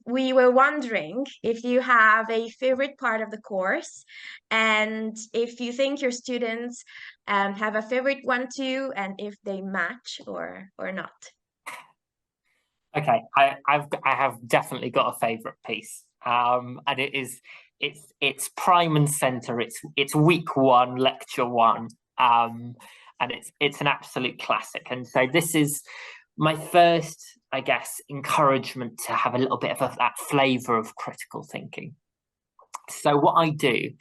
we were wondering if you have a favorite part of the course, and if you think your students have a favorite one too, and if they match or not. Okay, I have definitely got a favorite piece, and it's prime and center. It's week one, lecture one, and it's an absolute classic. And so this is my first, I guess, encouragement to have a little bit of that flavor of critical thinking. So what I do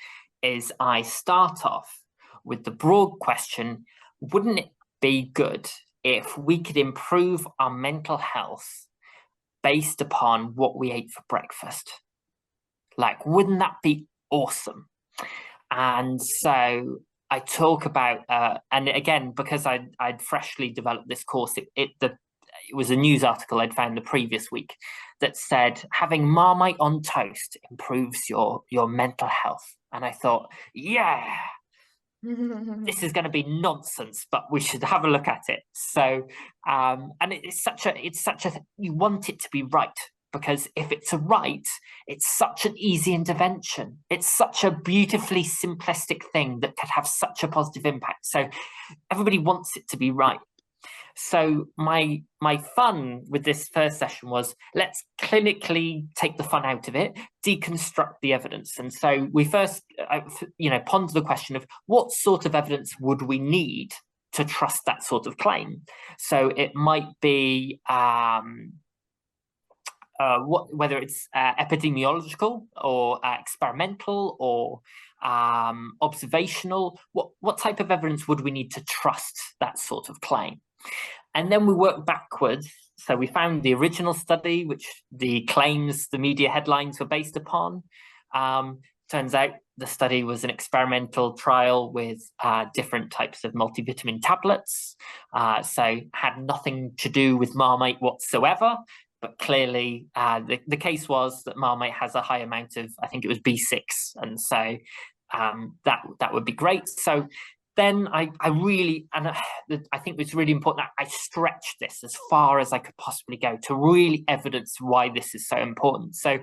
is I start off with the broad question: wouldn't it be good if we could improve our mental health based upon what we ate for breakfast? Like, wouldn't that be awesome? And so I talk about, and again, because I'd freshly developed this course, it was a news article I'd found the previous week that said having Marmite on toast improves your mental health. And I thought, yeah, this is going to be nonsense, but we should have a look at it. So, and it's such a, you want it to be right, because if it's a right, it's such an easy intervention. It's such a beautifully simplistic thing that could have such a positive impact. So everybody wants it to be right. So my fun with this first session was, let's clinically take the fun out of it, deconstruct the evidence. And so we first, ponder the question of what sort of evidence would we need to trust that sort of claim. So it might be whether it's epidemiological or experimental or observational. What type of evidence would we need to trust that sort of claim? And then we work backwards. So we found the original study, which the claims, the media headlines were based upon. Turns out the study was an experimental trial with different types of multivitamin tablets. So had nothing to do with Marmite whatsoever. But clearly, the case was that Marmite has a high amount of, I think it was B6. And so that would be great. So then I really, and I think it's really important that I stretched this as far as I could possibly go to really evidence why this is so important. So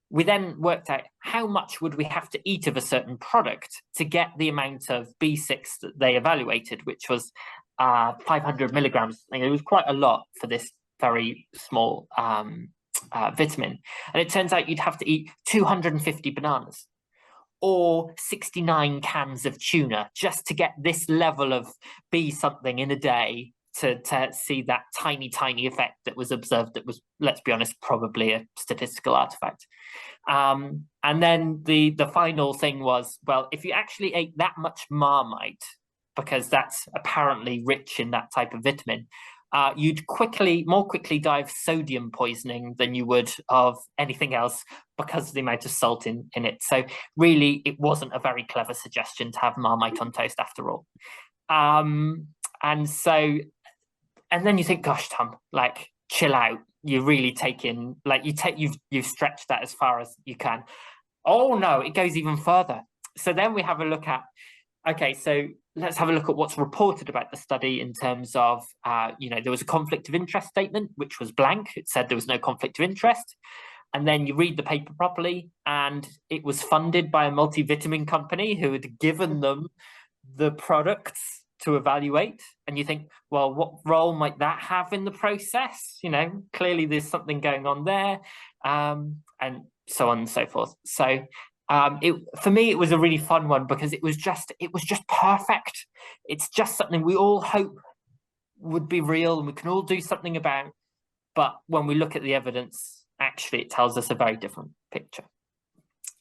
we then worked out how much would we have to eat of a certain product to get the amount of B6 that they evaluated, which was 500 milligrams. I mean, it was quite a lot for this very small vitamin. And it turns out you'd have to eat 250 bananas or 69 cans of tuna just to get this level of B something in a day to see that tiny effect that was observed, that was, let's be honest, probably a statistical artifact. And then the final thing was, well, if you actually ate that much Marmite, because that's apparently rich in that type of vitamin, you'd more quickly die of sodium poisoning than you would of anything else, because of the amount of salt in it. So really, it wasn't a very clever suggestion to have Marmite on toast after all. And then you think, gosh, Tom, like, chill out. You're really taking, like, you've stretched that as far as you can. Oh no, it goes even further. So then we have a look at, okay, so let's have a look at what's reported about the study in terms of, there was a conflict of interest statement, which was blank. It said there was no conflict of interest. And then you read the paper properly, and it was funded by a multivitamin company who had given them the products to evaluate. And you think, well, what role might that have in the process? Clearly there's something going on there, and so on and so forth. So for me, it was a really fun one, because it was just perfect. It's just something we all hope would be real and we can all do something about. But when we look at the evidence, actually, it tells us a very different picture.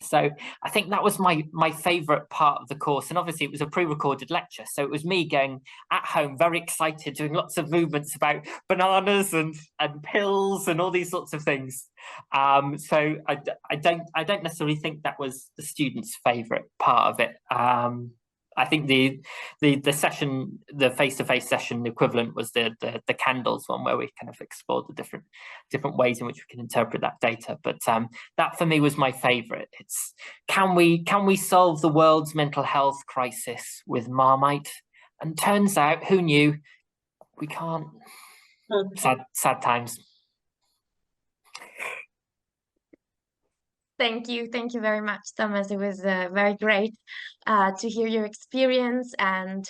So I think that was my favorite part of the course. And obviously it was a pre-recorded lecture. So it was me going at home, very excited, doing lots of movements about bananas and pills and all these sorts of things. So I don't necessarily think that was the students' favorite part of it. I think the session, the face-to-face session equivalent was the candles one, where we kind of explored the different ways in which we can interpret that data. But that for me was my favorite. It's can we solve the world's mental health crisis with Marmite? And turns out, who knew, we can't. Sad times. Thank you very much, Thomas. It was very great to hear your experience, and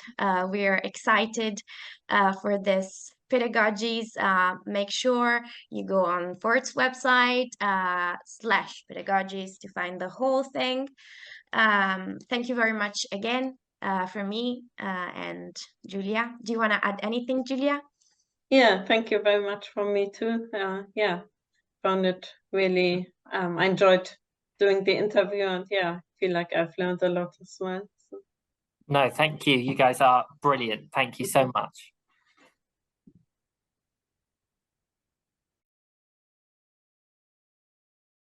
we are excited for this Pedagogies. Make sure you go on FORRT's website /pedagogies to find the whole thing. Thank you very much again from me and Julia. Do you want to add anything, Julia? Yeah, thank you very much from me too. Yeah, found it really, I enjoyed doing the interview, and yeah, I feel like I've learned a lot as well. So. No, thank you. You guys are brilliant. Thank you so much.